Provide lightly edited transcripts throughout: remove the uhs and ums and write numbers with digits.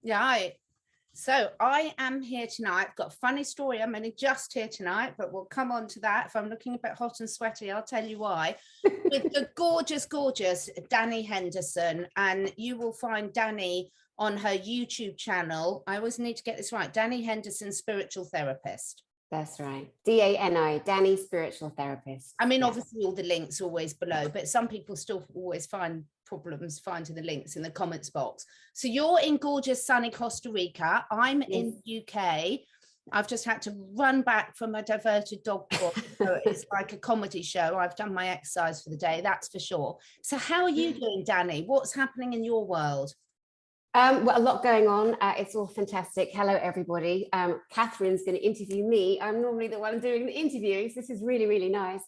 Right. So I am here tonight. I've got a funny story. I'm only just here tonight, but we'll come on to that. If I'm looking a bit hot and sweaty, I'll tell you why. With the gorgeous, gorgeous Dani Henderson, and you will find Dani on her YouTube channel. I always need to get this right. Dani Henderson, spiritual therapist. That's right. Dani, Dani, spiritual therapist. I mean, obviously all the links are always below, but some people still always find problems finding the links in the comments box. So you're in gorgeous sunny Costa Rica. I'm in the UK. I've just had to run back from a diverted dog walk. So it's like a comedy show. I've done my exercise for the day, that's for sure. So how are you doing, Dani? What's happening in your world? Well, a lot going on. It's all fantastic. Hello, everybody. Catherine's going to interview me. I'm normally the one doing the interviews. This is really, really nice.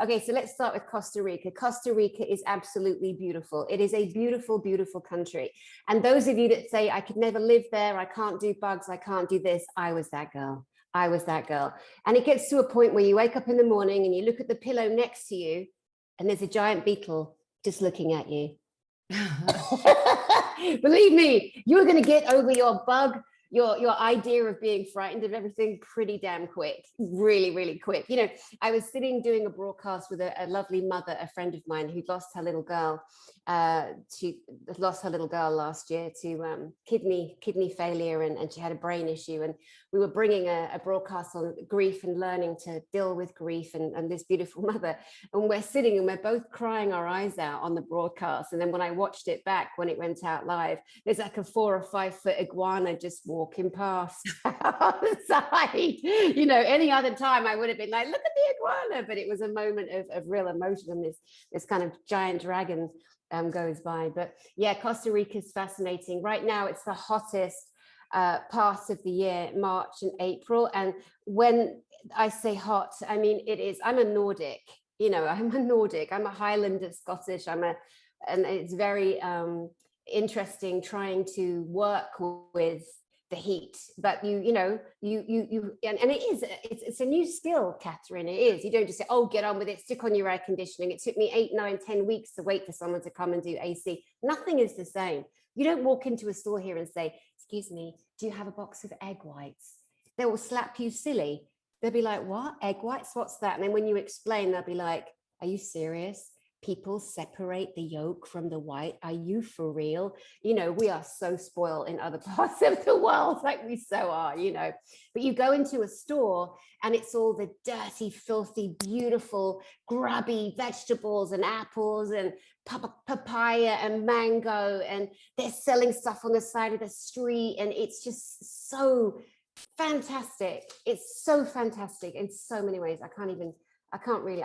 Okay, so let's start with Costa Rica. Costa Rica is absolutely beautiful. It is a beautiful, beautiful country. And those of you that say, I could never live there, I can't do bugs, I can't do this, I was that girl. I was that girl. And it gets to a point where you wake up in the morning and you look at the pillow next to you and there's a giant beetle just looking at you. Believe me, you're going to get over your bug, your idea of being frightened of everything pretty damn quick, really, really quick. You know, I was sitting doing a broadcast with a lovely mother, a friend of mine who lost her little girl. She lost her little girl last year to kidney failure, and she had a brain issue. And we were bringing a broadcast on grief and learning to deal with grief and this beautiful mother. And we're sitting and we're both crying our eyes out on the broadcast. And then when I watched it back, when it went out live, there's like a 4 or 5 foot iguana just walking past on the side. You know, any other time I would have been like, look at the iguana. But it was a moment of real emotion, and this kind of giant dragon goes by. But yeah, Costa Rica is fascinating. Right now, it's the hottest part of the year, March and April. And when I say hot, I mean, it is, I'm a Nordic, you know, I'm a Nordic, I'm a Highlander Scottish, and it's very interesting trying to work with the heat, but you know, and it's a new skill, Catherine. It is. You don't just say, oh, get on with it, stick on your air conditioning. It took me 8, 9, 10 weeks to wait for someone to come and do AC. Nothing is the same. You don't walk into a store here and say, excuse me, do you have a box of egg whites? They will slap you silly. They'll be like, what? Egg whites? What's that? And then when you explain, they'll be like, are you serious? People separate the yolk from the white. Are you for real? You know, we are so spoiled in other parts of the world, like we so are, you know. But you go into a store and it's all the dirty, filthy, beautiful, grubby vegetables and apples and papaya and mango, and they're selling stuff on the side of the street, and it's just so fantastic. It's so fantastic in so many ways. I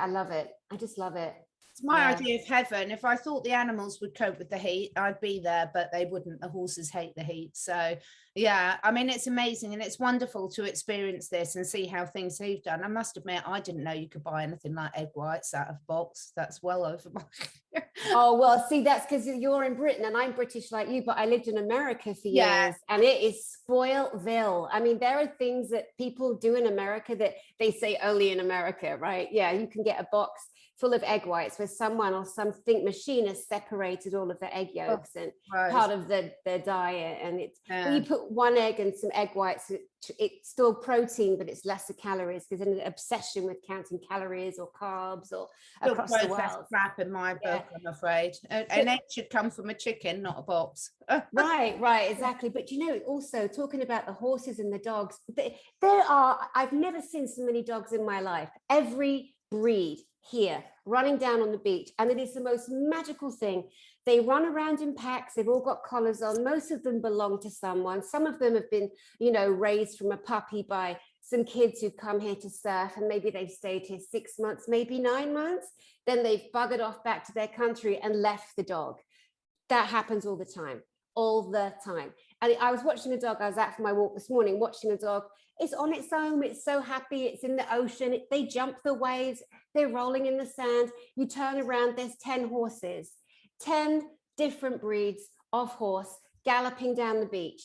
love it. I just love it. It's my idea of heaven. If I thought the animals would cope with the heat, I'd be there, but they wouldn't. The horses hate the heat. So yeah, I mean, it's amazing, and it's wonderful to experience this and see how things have done. I must admit, I didn't know you could buy anything like egg whites out of box. That's well over my Oh, well, see, that's because you're in Britain and I'm British like you, but I lived in America for years, and it is Spoilville. I mean, there are things that people do in America that they say only in America, right? Yeah, you can get a box full of egg whites where someone or something machine has separated all of the egg yolks and part of their diet, and it's when you put one egg and some egg whites, it's still protein, but it's lesser calories, because an obsession with counting calories or carbs or across the world. That's crap in my book, I'm afraid. An egg should come from a chicken, not a box. Right, exactly. But you know, also talking about the horses and the dogs, I've never seen so many dogs in my life. Every breed here running down on the beach, and it is the most magical thing. They run around in packs. They've all got collars on. Most of them belong to someone. Some of them have been, you know, raised from a puppy by some kids who've come here to surf, and maybe they've stayed here 6 months, maybe 9 months. Then they've buggered off back to their country and left the dog. That happens all the time. And I was watching a dog. I was out for my walk this morning, watching a dog. It's on its own. It's so happy. It's in the ocean. They jump the waves. They're rolling in the sand. You turn around, there's 10 horses, 10 different breeds of horse galloping down the beach.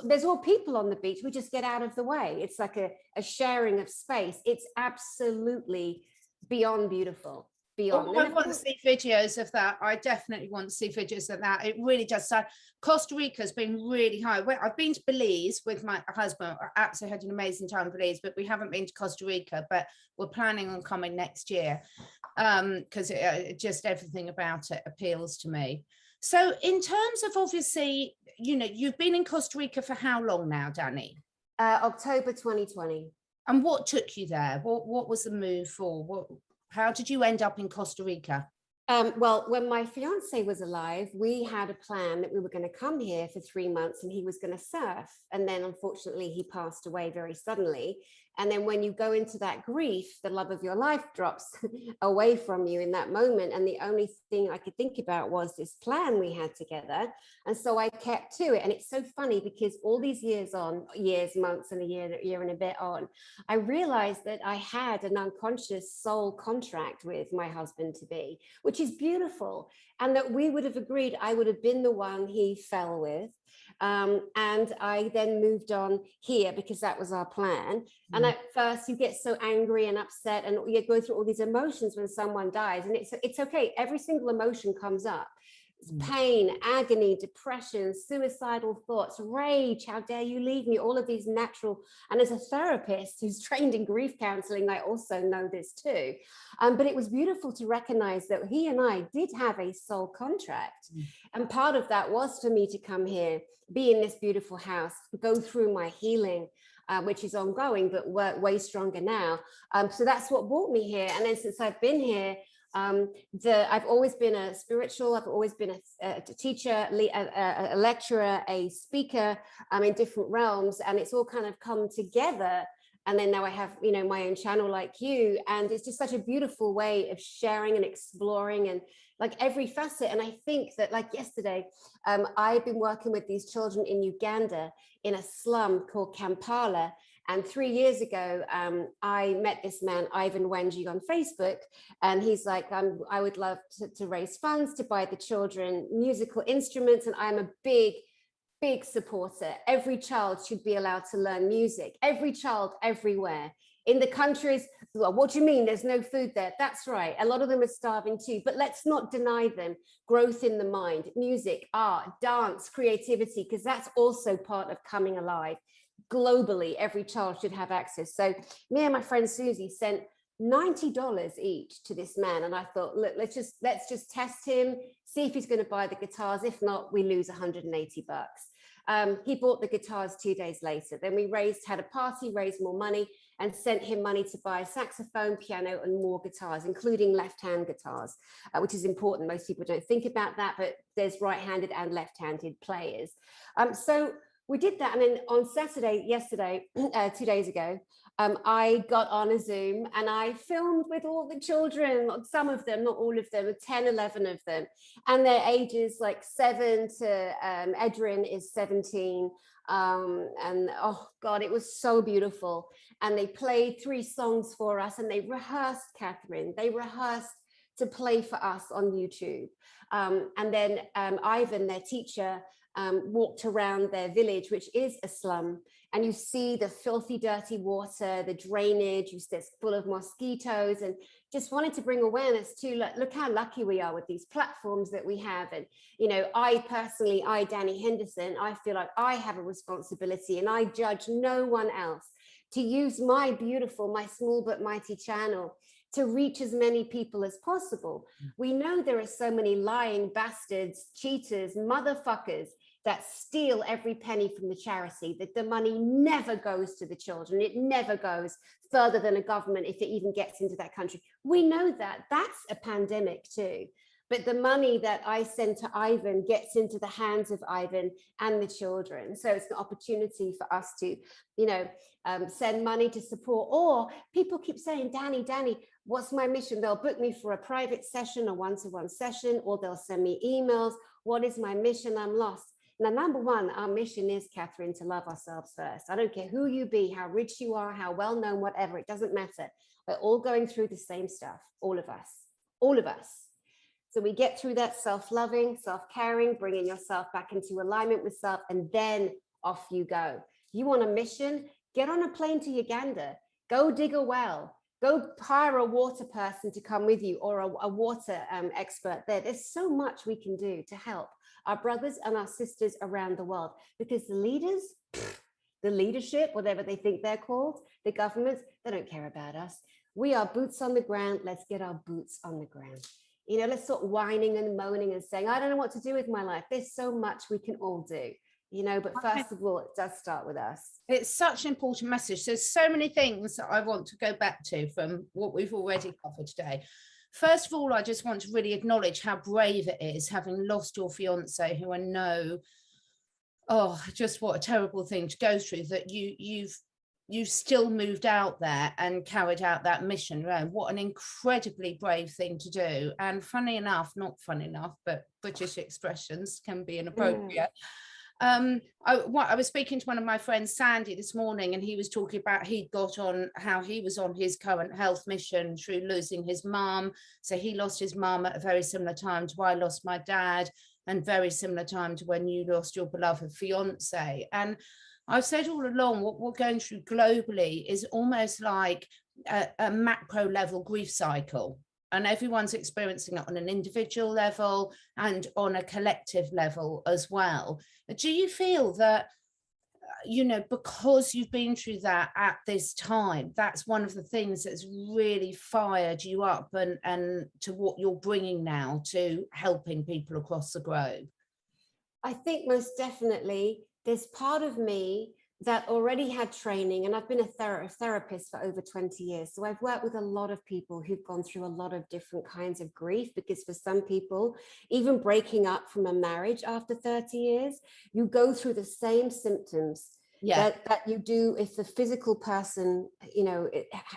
There's all people on the beach. We just get out of the way. It's like a sharing of space. It's absolutely beyond beautiful. beyond. Oh, I want to see videos of that. I definitely want to see videos of that. It really does sound. Costa Rica's been really high. I've been to Belize with my husband. I absolutely had an amazing time in Belize, but we haven't been to Costa Rica, but we're planning on coming next year, because just everything about it appeals to me. So in terms of, obviously, you know, you've been in Costa Rica for how long now, Dani? October 2020. And what took you there? What was the move for? How did you end up in Costa Rica? Well, when my fiance was alive, we had a plan that we were going to come here for 3 months and he was going to surf. And then unfortunately, he passed away very suddenly. And then when you go into that grief, the love of your life drops away from you in that moment. And the only thing I could think about was this plan we had together. And so I kept to it. And it's so funny because all these years on, months and a year and a bit on, I realized that I had an unconscious soul contract with my husband to be, which is beautiful. And that we would have agreed I would have been the one he fell with. And I then moved on here because that was our plan. And at first you get so angry and upset and you go through all these emotions when someone dies, and it's okay. Every single emotion comes up. Pain, agony, depression, suicidal thoughts, rage, how dare you leave me, all of these natural. And as a therapist who's trained in grief counseling, I also know this too. But it was beautiful to recognize that he and I did have a soul contract. And part of that was for me to come here, be in this beautiful house, go through my healing, which is ongoing, but way stronger now. So that's what brought me here. And then since I've been here, I've always been a spiritual, I've always been a teacher, a lecturer, a speaker, in different realms, and it's all kind of come together. And then now I have, you know, my own channel like you, and it's just such a beautiful way of sharing and exploring and like every facet. And I think that, like yesterday, I've been working with these children in Uganda in a slum called Kampala. And 3 years ago, I met this man, Ivan Wenji, on Facebook, and he's like, I would love to raise funds to buy the children musical instruments. And I'm a big supporter. Every child should be allowed to learn music. Every child, everywhere. In the countries, well, what do you mean there's no food there? That's right. A lot of them are starving too, but let's not deny them growth in the mind, music, art, dance, creativity, because that's also part of coming alive. Globally, every child should have access. So me and my friend Susie sent $90 each to this man, and I thought, look, let's just test him, see if he's going to buy the guitars. If not, we lose 180 bucks. He bought the guitars 2 days later. Then we had a party, raised more money, and sent him money to buy saxophone, piano, and more guitars, including left-hand guitars, which is important. Most people don't think about that, but there's right-handed and left-handed players. So we did that. And then on Saturday, yesterday, 2 days ago, I got on a Zoom and I filmed with all the children, some of them, not all of them, 10, 11 of them. And their ages like 7 to Edrin is 17. And oh God, it was so beautiful. And they played 3 songs for us, and they rehearsed, Catherine, they rehearsed to play for us on YouTube. And then Ivan, their teacher, walked around their village, which is a slum, and you see the filthy, dirty water, the drainage, it's full of mosquitoes, and just wanted to bring awareness to, look how lucky we are with these platforms that we have. And, you know, I personally, Dani Henderson, I feel like I have a responsibility, and I judge no one else, to use my beautiful, my small but mighty channel to reach as many people as possible. We know there are so many lying bastards, cheaters, motherfuckers that steal every penny from the charity, that the money never goes to the children. It never goes further than a government, if it even gets into that country. We know that. That's a pandemic too. But the money that I send to Ivan gets into the hands of Ivan and the children. So it's an opportunity for us to, you know, send money to support. Or people keep saying, Dani, what's my mission? They'll book me for a private session, a one-to-one session, or they'll send me emails. What is my mission? I'm lost. Now, number one, our mission is, Catherine, to love ourselves first. I don't care who you be, how rich you are, how well-known, whatever, it doesn't matter. We're all going through the same stuff, all of us, all of us. So we get through that self-loving, self-caring, bringing yourself back into alignment with self, and then off you go. You want a mission? Get on a plane to Uganda. Go dig a well. Go hire a water person to come with you, or a water expert there. There's so much we can do to help our brothers and our sisters around the world, because the leaders, the leadership, whatever they think they're called, the governments, they don't care about us. We are boots on the ground. Let's get our boots on the ground. You know, let's stop whining and moaning and saying, I don't know what to do with my life. There's so much we can all do, you know, but first of all, it does start with us. It's such an important message. There's so many things that I want to go back to from what we've already covered today. First of all, I just want to really acknowledge how brave it is, having lost your fiance, who I know, oh, just what a terrible thing to go through, that you've still moved out there and carried out that mission. What an incredibly brave thing to do. And funny enough, not funny enough, but British expressions can be inappropriate. I was speaking to one of my friends, Sandy, this morning, and he was talking about he'd got on how he was on his current health mission through losing his mum. So he lost his mum at a very similar time to I lost my dad, and very similar time to when you lost your beloved fiance. And I've said all along, what we're going through globally is almost like a macro level grief cycle. And everyone's experiencing it on an individual level and on a collective level as well. Do you feel that, you know, because you've been through that at this time, that's one of the things that's really fired you up and to what you're bringing now to helping people across the globe? I think most definitely there's part of me that already had training, and I've been a therapist for over 20 years. So I've worked with a lot of people who've gone through a lot of different kinds of grief, because for some people, even breaking up from a marriage after 30 years, you go through the same symptoms that you do if the physical person, you know,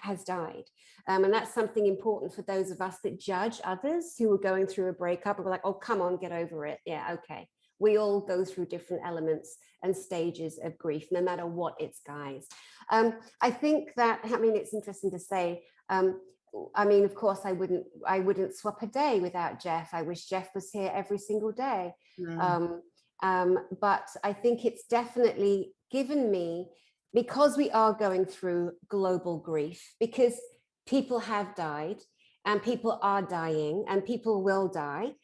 has died. And that's something important for those of us that judge others who are going through a breakup, and we're like, oh, come on, get over it. Yeah, okay. We all go through different elements and stages of grief, no matter what its guise. I think that, I mean, it's interesting to say, I mean, of course, I wouldn't swap a day without Jeff. I wish Jeff was here every single day. But I think it's definitely given me, because we are going through global grief, because people have died and people are dying and people will die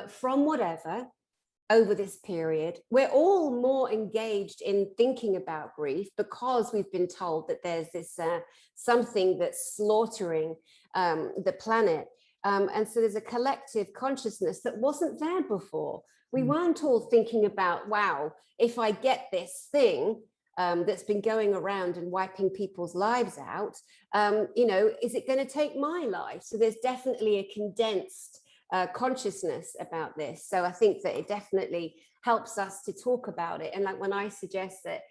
from whatever. Over this period, we're all more engaged in thinking about grief, because we've been told that there's this something that's slaughtering the planet. And so there's a collective consciousness that wasn't there before. We weren't all thinking about, wow, if I get this thing that's been going around and wiping people's lives out, you know, is it going to take my life? So there's definitely a condensed consciousness about this. So I think that it definitely helps us to talk about it. And like when I suggest that,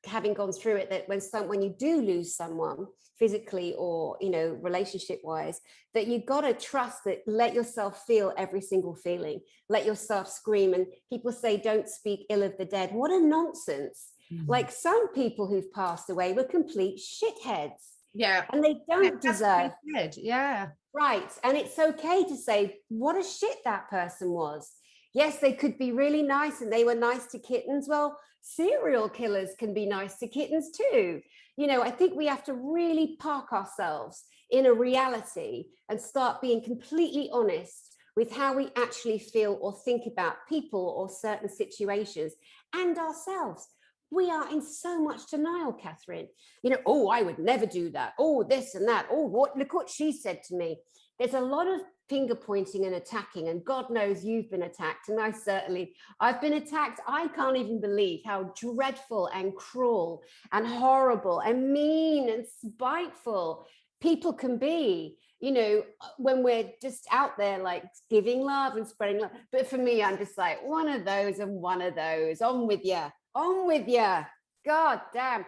having gone through it, that when you do lose someone physically or, you know, relationship wise, that you've got to trust that, let yourself feel every single feeling, let yourself scream. And people say, don't speak ill of the dead. What a nonsense. Like, some people who've passed away were complete shitheads. Yeah. And they don't deserve. Yeah. Right. And it's okay to say what a shit that person was. Yes, they could be really nice, and they were nice to kittens. Well, serial killers can be nice to kittens too. You know, I think we have to really park ourselves in a reality and start being completely honest with how we actually feel or think about people or certain situations and ourselves. We are in so much denial, Catherine. You know, oh, I would never do that. Oh, this and that. Oh, look what she said to me. There's a lot of finger pointing and attacking, and God knows you've been attacked. And I've been attacked. I can't even believe how dreadful and cruel and horrible and mean and spiteful people can be, you know, when we're just out there like giving love and spreading love. But for me, I'm just like, one of those and one of those. On with you. On with you. God damn.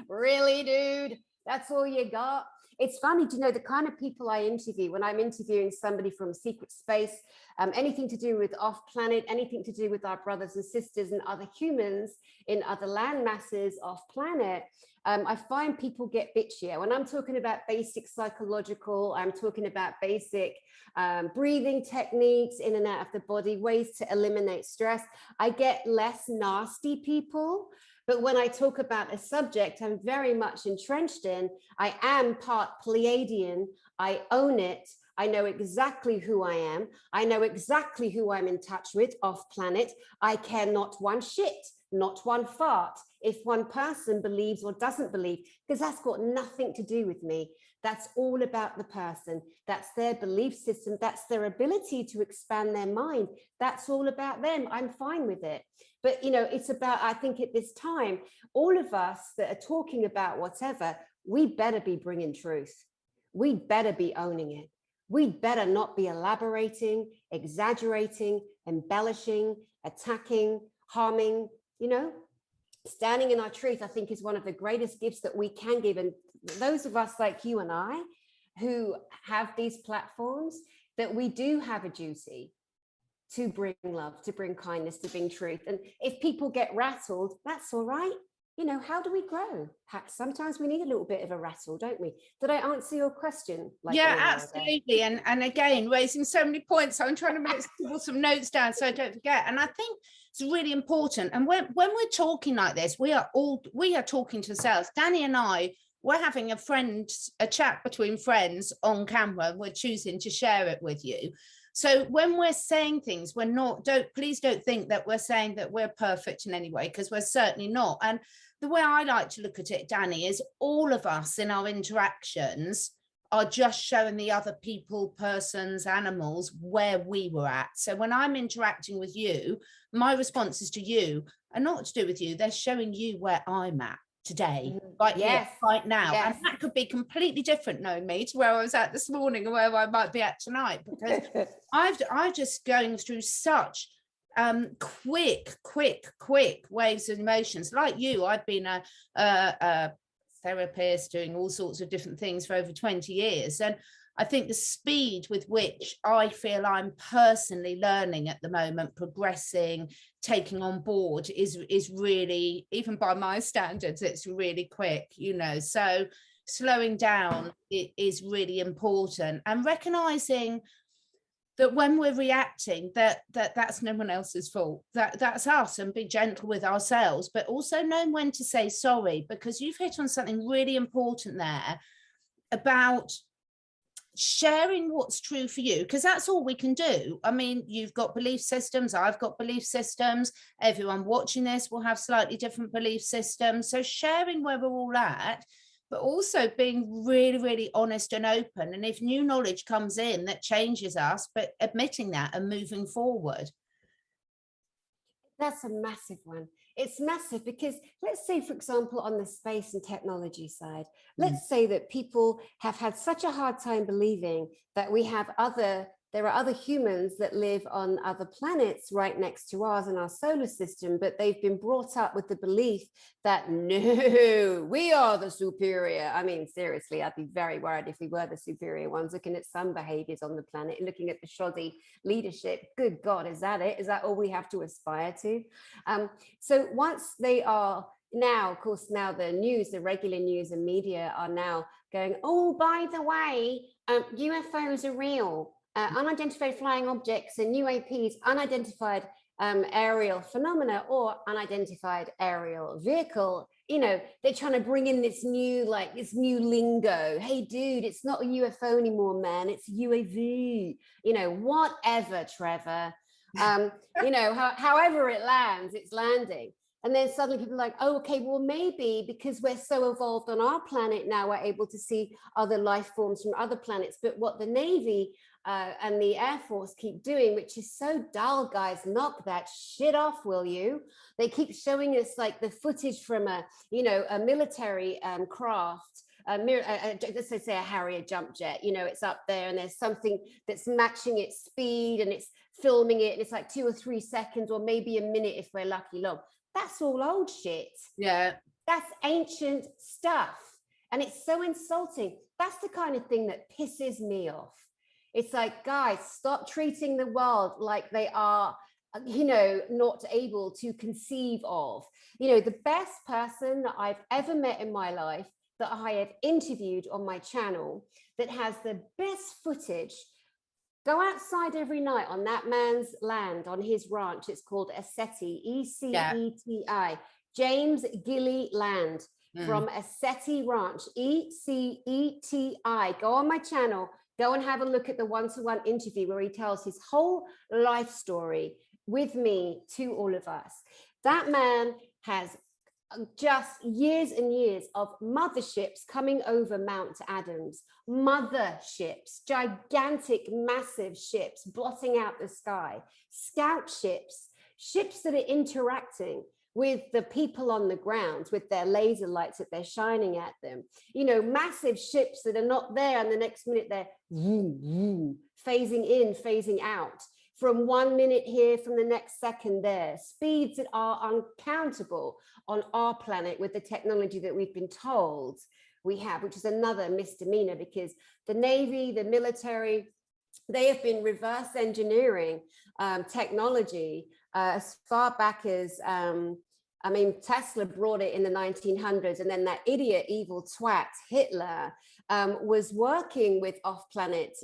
Really, dude? That's all you got? It's funny to know the kind of people I interview when I'm interviewing somebody from secret space, anything to do with off planet, anything to do with our brothers and sisters and other humans in other land masses off planet. I find people get bitchier. When I'm talking about basic psychological, I'm talking about basic breathing techniques in and out of the body, ways to eliminate stress. I get less nasty people. But when I talk about a subject I'm very much entrenched in, I am part Pleiadian, I own it, I know exactly who I am, I know exactly who I'm in touch with off planet, I care not one shit, not one fart, if one person believes or doesn't believe, because that's got nothing to do with me. That's all about the person. That's their belief system. That's their ability to expand their mind. That's all about them. I'm fine with it. But, you know, it's about, I think at this time, all of us that are talking about whatever, we better be bringing truth. We'd better be owning it. We'd better not be elaborating, exaggerating, embellishing, attacking, harming, you know. Standing in our truth, I think, is one of the greatest gifts that we can give. And those of us like you and I who have these platforms, that we do have a duty to bring love, to bring kindness, to bring truth. And if people get rattled, that's all right. You know, how do we grow? Sometimes we need a little bit of a rattle, don't we? Did I answer your question? Yeah, absolutely. And again, raising so many points. I'm trying to scribble some notes down so I don't forget. And I think it's really important. And when we're talking like this, we are talking to ourselves. Dani and I, we're having a chat between friends on camera. We're choosing to share it with you. So when we're saying things, please don't think that we're saying that we're perfect in any way, because we're certainly not. And the way I like to look at it, Dani, is all of us in our interactions are just showing the other people, persons, animals where we were at. So when I'm interacting with you, my responses to you are not to do with you. They're showing you where I'm at today, right here, right now. And that could be completely different, knowing me, to where I was at this morning or where I might be at tonight, because I've just going through such quick waves of emotions. Like you, I've been a therapist doing all sorts of different things for over 20 years. And I think the speed with which I feel I'm personally learning at the moment, progressing, taking on board is really, even by my standards, it's really quick, you know. So slowing down is really important, and recognizing that when we're reacting, that's no one else's fault, that's us, and be gentle with ourselves, but also knowing when to say sorry, because you've hit on something really important there about sharing what's true for you, because that's all we can do. I mean, you've got belief systems, I've got belief systems, everyone watching this will have slightly different belief systems. So sharing where we're all at, but also being really, really honest and open. And if new knowledge comes in that changes us, but admitting that and moving forward. That's a massive one. It's massive because let's say, for example, on the space and technology side, let's say that people have had such a hard time believing that there are other humans that live on other planets right next to ours in our solar system, but they've been brought up with the belief that no, we are the superior. I mean, seriously, I'd be very worried if we were the superior ones, looking at some behaviors on the planet and looking at the shoddy leadership. Good God, is that it? Is that all we have to aspire to? So once they are now, of course, now the news, the regular news and media are now going, oh, by the way, UFOs are real. Unidentified flying objects and UAPs, unidentified aerial phenomena or unidentified aerial vehicle. You know, they're trying to bring in this new lingo. Hey, dude, it's not a UFO anymore, man. It's UAV. You know, whatever, Trevor. You know, however it lands, it's landing. And then suddenly people are like, oh, okay, well, maybe because we're so evolved on our planet now, we're able to see other life forms from other planets. But what the Navy and the Air Force keep doing, which is so dull, guys, knock that shit off, will you? They keep showing us like the footage from a military craft, let's say a Harrier jump jet, you know, it's up there and there's something that's matching its speed and it's filming it and it's like 2 or 3 seconds or maybe a minute if we're lucky long. That's all old shit. Yeah. That's ancient stuff. And it's so insulting. That's the kind of thing that pisses me off. It's like, guys, stop treating the world like they are, you know, not able to conceive of. You know, the best person that I've ever met in my life that I have interviewed on my channel that has the best footage. Go outside every night on that man's land, on his ranch. It's called Eceti, E-C-E-T-I. James Gilly Land from Eceti Ranch, ECETI. Go on my channel, go and have a look at the one-to-one interview where he tells his whole life story with me to all of us. That man has just years and years of motherships coming over Mount Adams, motherships, gigantic, massive ships blotting out the sky, scout ships, ships that are interacting with the people on the ground with their laser lights that they're shining at them, you know, massive ships that are not there, and the next minute they're phasing in, phasing out. From 1 minute here, from the next second there, speeds that are uncountable on our planet with the technology that we've been told we have, which is another misdemeanor, because the Navy, the military, they have been reverse engineering technology as far back as, I mean, Tesla brought it in the 1900s, and then that idiot, evil twat, Hitler, was working with off-planet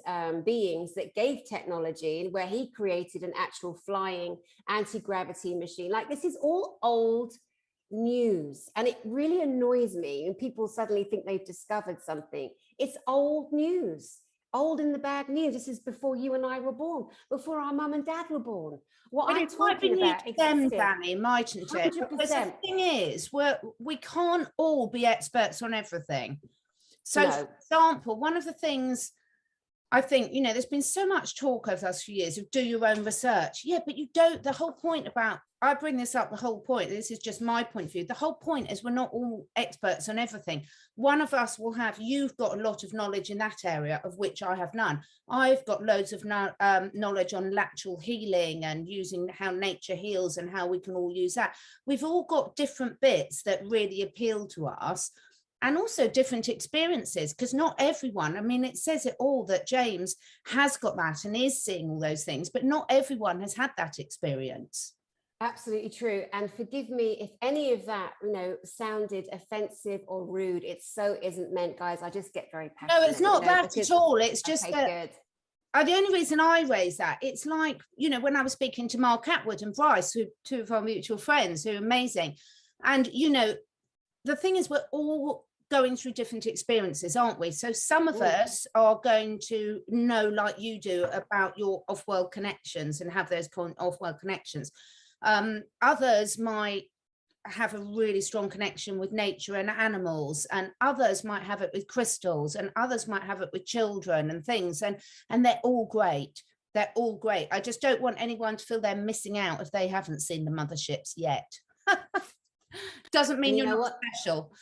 beings that gave technology, where he created an actual flying anti-gravity machine. Like, this is all old news, and it really annoys me when people suddenly think they've discovered something. It's old news, old in the bad news. This is before you and I were born, before our mum and dad were born. What but I'm talking about them, Dani, mightn't it? 100%. Because the thing is, we can't all be experts on everything. So, No. for example, one of the things I think, you know, there's been so much talk over the last few years of do your own research. Yeah, but you don't. The whole point about, I bring this up, the whole point, this is just my point of view. The whole point is we're not all experts on everything. One of us will have, you've got a lot of knowledge in that area of which I have none. I've got loads of knowledge on lateral healing and using how nature heals and how we can all use that. We've all got different bits that really appeal to us. And also different experiences, because not everyone, I mean, it says it all that James has got that and is seeing all those things, but not everyone has had that experience. Absolutely true. And forgive me if any of that, you know, sounded offensive or rude. It so isn't meant, guys. I just get very passionate. No, it's not you know, that at all. It's just that good. The only reason I raise that, it's like, you know, when I was speaking to Mark Attwood and Bryce, who two of our mutual friends who are amazing. And, you know, the thing is, we're all going through different experiences, aren't we? So some of us are going to know, like you do, about your off-world connections and have those off-world connections. Others might have a really strong connection with nature and animals, and others might have it with crystals, and others might have it with children and things, and they're all great. They're all great. I just don't want anyone to feel they're missing out if they haven't seen the motherships yet. Doesn't mean you're not special.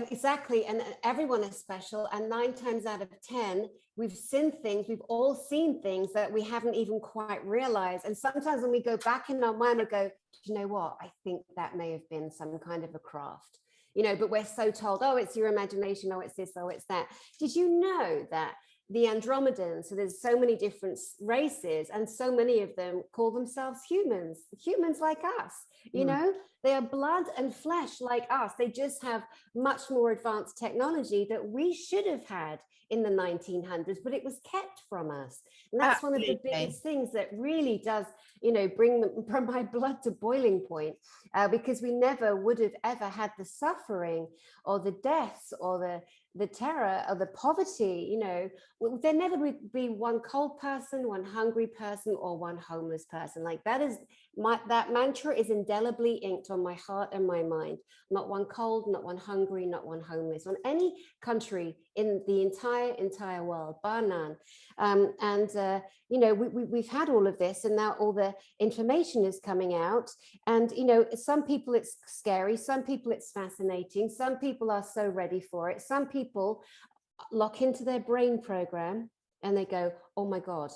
Exactly, and everyone is special, and 9 times out of 10 we've seen things, we've all seen things that we haven't even quite realized. And sometimes when we go back in our mind, we go, you know what, I think that may have been some kind of a craft, you know, but we're so told, oh, it's your imagination, oh, it's this, oh, it's that. Did you know that the Andromedans, so there's so many different races, and so many of them call themselves humans like us, you know, they are blood and flesh like us. They just have much more advanced technology that we should have had in the 1900s, but it was kept from us. And that's one of the biggest things that really does, you know, bring my blood to boiling point, because we never would have ever had the suffering or the deaths or the terror or the poverty. You know, there never would be one cold person, one hungry person, or one homeless person. Like that mantra is indelibly inked on my heart and my mind. Not one cold, not one hungry, not one homeless on any country in the entire world, bar none. You know, we've had all of this, and now all the information is coming out. And, you know, some people it's scary, some people it's fascinating, some people are so ready for it. Some people lock into their brain program and they go, oh my God,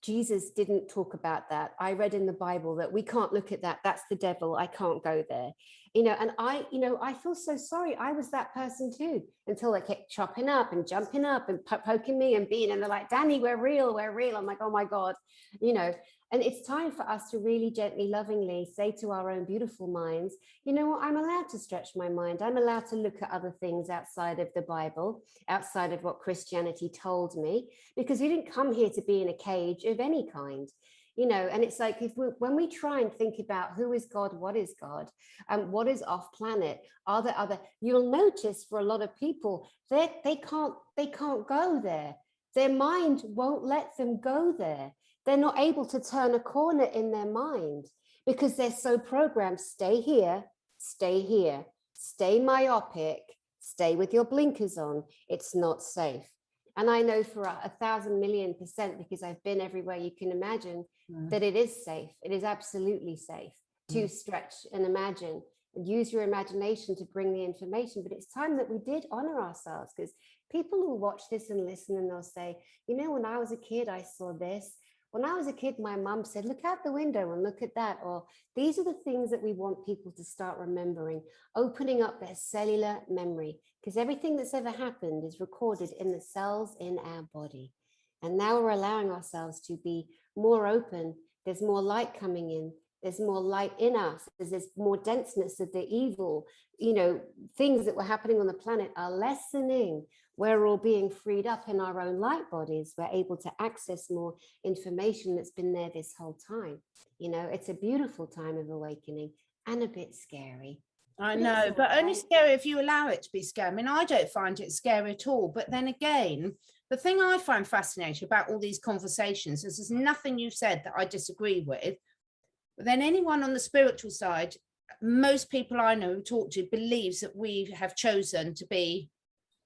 Jesus didn't talk about that. I read in the Bible that we can't look at that. That's the devil. I can't go there. You know, and I feel so sorry. I was that person too, until they kept chopping up and jumping up and poking me and being, and they're like, Dani, we're real. I'm like, oh my God, you know. And it's time for us to really gently, lovingly say to our own beautiful minds, you know what, I'm allowed to stretch my mind. I'm allowed to look at other things outside of the Bible, outside of what Christianity told me, because you didn't come here to be in a cage of any kind. you know. And it's like, when we try and think about who is God, what is God, and what is off planet, are there other, you'll notice for a lot of people that they can't go there. Their mind won't let them go there. They're not able to turn a corner in their mind because they're so programmed. Stay here, stay myopic, stay with your blinkers on. It's not safe. And I know for 1,000,000,000%, because I've been everywhere you can imagine, that it is safe. It is absolutely safe to stretch and imagine and use your imagination to bring the information. But it's time that we did honor ourselves, because people will watch this and listen and they'll say, you know, when I was a kid, I saw this. When I was a kid, my mum said, look out the window and look at that. Or these are the things that we want people to start remembering, opening up their cellular memory, because everything that's ever happened is recorded in the cells in our body. And now we're allowing ourselves to be more open. There's more light coming in. There's more light in us. There's more denseness of the evil, you know, things that were happening on the planet are lessening. We're all being freed up in our own light bodies. We're able to access more information that's been there this whole time. You know, it's a beautiful time of awakening and a bit scary. I know, but only scary if you allow it to be scary. I mean, I don't find it scary at all. But then again, the thing I find fascinating about all these conversations is there's nothing you've said that I disagree with. But then anyone on the spiritual side, most people I know who talk to believes that we have chosen to be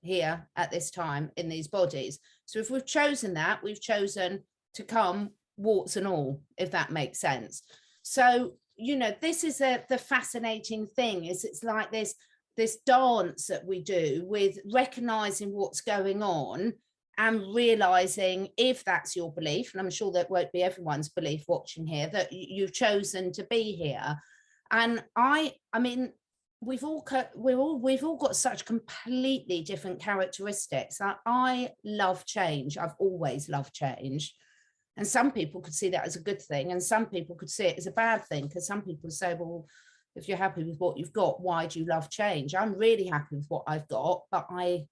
here at this time in these bodies. So if we've chosen that, we've chosen to come warts and all, if that makes sense. So, you know, this is the fascinating thing, is it's like this dance that we do with recognizing what's going on and realizing, if that's your belief, and I'm sure that won't be everyone's belief watching here, that you've chosen to be here. And I mean, we've all got such completely different characteristics. I love change. I've always loved change. And some people could see that as a good thing, and some people could see it as a bad thing, because some people say, well, if you're happy with what you've got, why do you love change? I'm really happy with what I've got, but I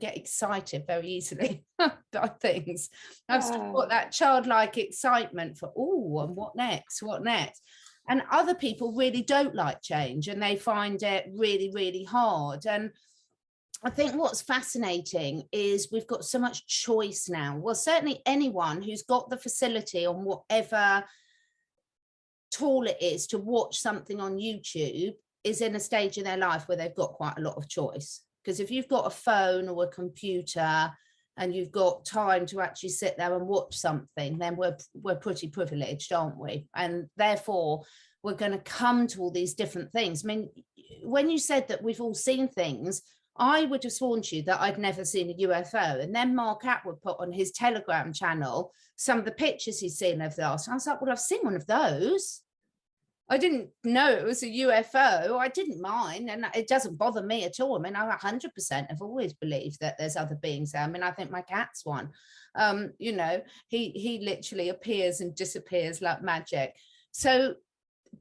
get excited very easily by things. I've still got that childlike excitement for, oh, and what next? What next? And other people really don't like change, and they find it really, really hard. And I think what's fascinating is we've got so much choice now. Well, certainly anyone who's got the facility on whatever tool it is to watch something on YouTube is in a stage in their life where they've got quite a lot of choice. Because if you've got a phone or a computer and you've got time to actually sit there and watch something, then we're pretty privileged, aren't we? And therefore, we're going to come to all these different things. I mean, when you said that we've all seen things, I would have sworn to you that I'd never seen a UFO. And then Mark Attwood put on his Telegram channel some of the pictures he's seen of the last. I was like, well, I've seen one of those. I didn't know it was a UFO. I didn't mind, and it doesn't bother me at all. I mean, I 100% have always believed that there's other beings there. I mean, I think my cat's one. You know, he literally appears and disappears like magic. So,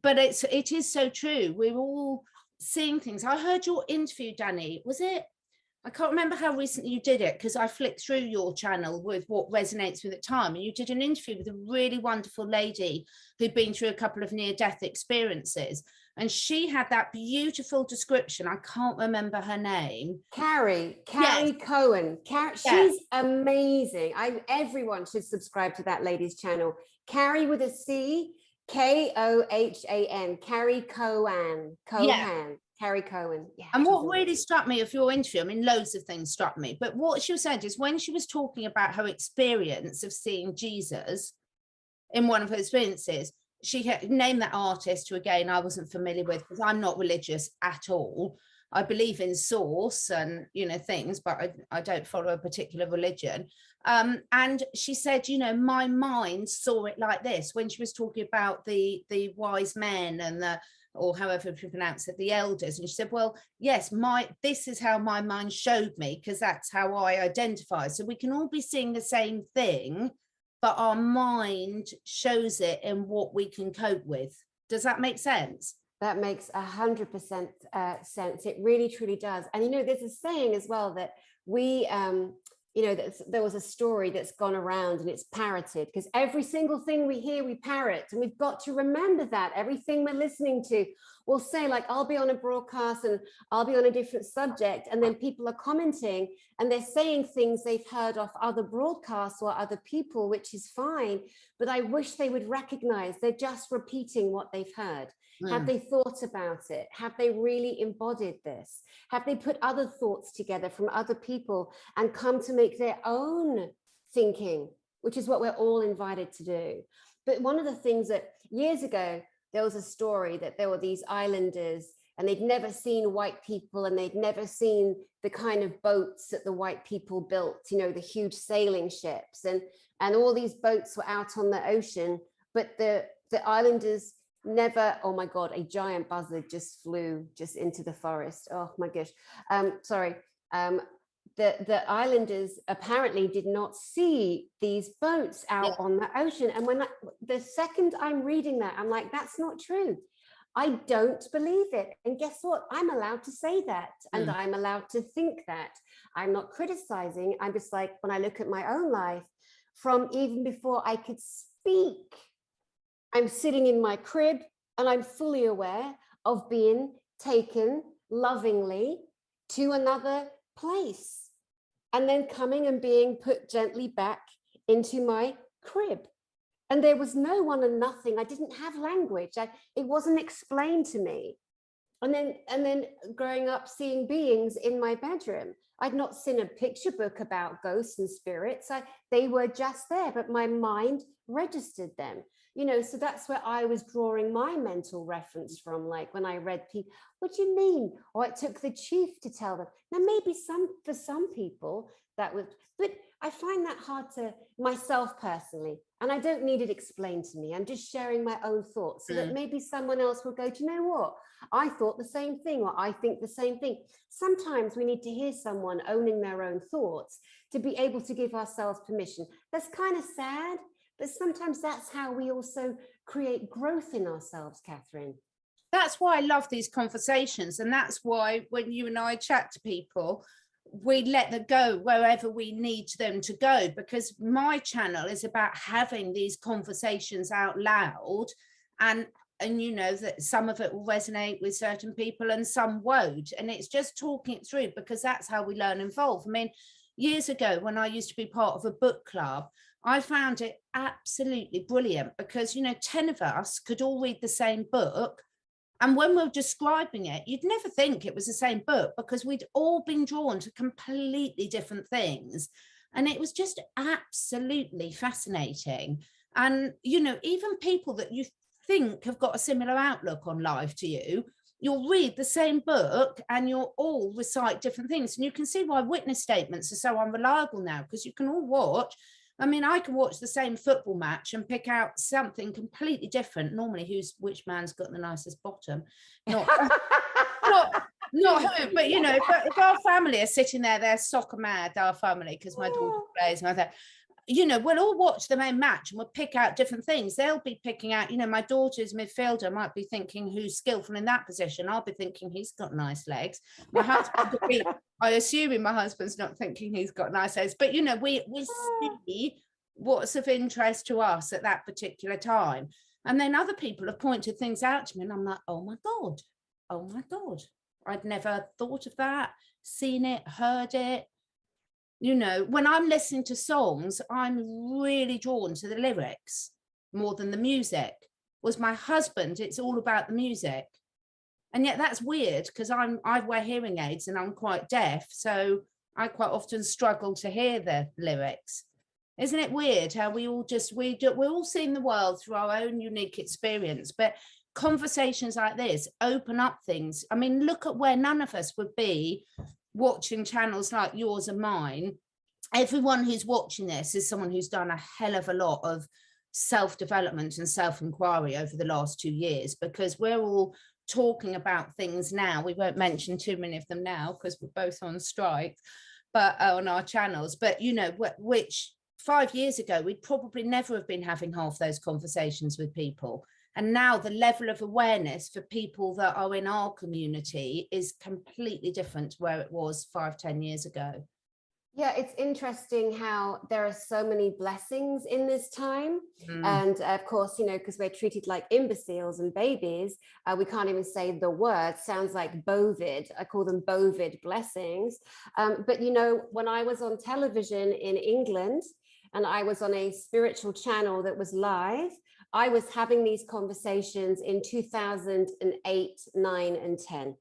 but it is so true. We're all seeing things. I heard your interview, Dani. Was it? I can't remember how recently you did it, because I flicked through your channel with what resonates with at the time. And you did an interview with a really wonderful lady who'd been through a couple of near-death experiences. And she had that beautiful description. I can't remember her name. Carrie Yes. Cohen. She's amazing. Everyone should subscribe to that lady's channel. Carrie with a C, Kohan. Carrie Cohen. Carrie Cohen. Yeah, and what really struck me of your interview, I mean, loads of things struck me, but what she said is when she was talking about her experience of seeing Jesus in one of her experiences, she had named that artist, who again I wasn't familiar with, because I'm not religious at all. I believe in source and, you know, things, but I don't follow a particular religion. And she said, you know, my mind saw it like this when she was talking about the wise men and or however you pronounce it, the elders. And she said, well, yes, this is how my mind showed me, because that's how I identify. So we can all be seeing the same thing, but our mind shows it in what we can cope with. Does that make sense? That makes 100% sense. It really, truly does. And, you know, there's a saying as well that we you know, there was a story that's gone around and it's parroted, because every single thing we hear, we parrot. And we've got to remember that everything we're listening to will say, like, I'll be on a broadcast and I'll be on a different subject. And then people are commenting and they're saying things they've heard off other broadcasts or other people, which is fine. But I wish they would recognize they're just repeating what they've heard. Have they thought about it? Have they really embodied this? Have they put other thoughts together from other people and come to make their own thinking, which is what we're all invited to do? But one of the things that years ago, there was a story that there were these islanders and they'd never seen white people, and they'd never seen the kind of boats that the white people built, you know, the huge sailing ships, and all these boats were out on the ocean, but the islanders never, oh my God, a giant buzzard just flew just into the forest. Oh my gosh. Sorry. The islanders apparently did not see these boats out on the ocean. And when the second I'm reading that, I'm like, that's not true. I don't believe it. And guess what? I'm allowed to say that. And I'm allowed to think that. I'm not criticizing. I'm just like, when I look at my own life, from even before I could speak, I'm sitting in my crib and I'm fully aware of being taken lovingly to another place and then coming and being put gently back into my crib. And there was no one and nothing. I didn't have language. It wasn't explained to me. And then growing up, seeing beings in my bedroom. I'd not seen a picture book about ghosts and spirits. They were just there, but my mind registered them. You know, so that's where I was drawing my mental reference from. Like when I read people, what do you mean? Or it took the chief to tell them. Now, maybe for some people that would, but I find that hard to myself personally. And I don't need it explained to me. I'm just sharing my own thoughts so that maybe someone else will go, do you know what? I thought the same thing, or I think the same thing. Sometimes we need to hear someone owning their own thoughts to be able to give ourselves permission. That's kind of sad. But sometimes that's how we also create growth in ourselves, Catherine. That's why I love these conversations. And that's why when you and I chat to people, we let them go wherever we need them to go, because my channel is about having these conversations out loud. And you know that some of it will resonate with certain people and some won't. And it's just talking it through, because that's how we learn and evolve. I mean, years ago, when I used to be part of a book club, I found it absolutely brilliant because, you know, 10 of us could all read the same book. And when we were describing it, you'd never think it was the same book because we'd all been drawn to completely different things. And it was just absolutely fascinating. And, you know, even people that you think have got a similar outlook on life to you, you'll read the same book and you'll all recite different things. And you can see why witness statements are so unreliable now, because you can all watch. I mean, I can watch the same football match and pick out something completely different. Normally, which man's got the nicest bottom? Not who, but you know, but if our family are sitting there, they're soccer mad, our family, because my daughter plays, my dad. You know, we'll all watch the main match and we'll pick out different things. They'll be picking out, you know, my daughter's midfielder might be thinking who's skillful in that position. I'll be thinking he's got nice legs. My husband will be, I assume my husband's not thinking he's got nice legs, but you know, we see what's of interest to us at that particular time. And then other people have pointed things out to me and I'm like, oh my God, I'd never thought of that, seen it, heard it. You know, when I'm listening to songs, I'm really drawn to the lyrics more than the music. Was my husband, it's all about the music. And yet that's weird because I wear hearing aids and I'm quite deaf. So I quite often struggle to hear the lyrics. Isn't it weird how we all we're all seeing the world through our own unique experience, but conversations like this open up things. I mean, look at where none of us would be watching channels like yours and mine. Everyone who's watching this is someone who's done a hell of a lot of self-development and self-inquiry over the last 2 years, because we're all talking about things now. We won't mention too many of them now because we're both on strike, but on our channels. But you know, which 5 years ago we'd probably never have been having half those conversations with people. And now the level of awareness for people that are in our community is completely different to where it was 5-10 years ago. Yeah, it's interesting how there are so many blessings in this time. Mm. And of course, you know, because we're treated like imbeciles and babies, we can't even say the word. Sounds like bovid. I call them bovid blessings. But, you know, when I was on television in England and I was on a spiritual channel that was live, I was having these conversations in 2008, 9, and 10.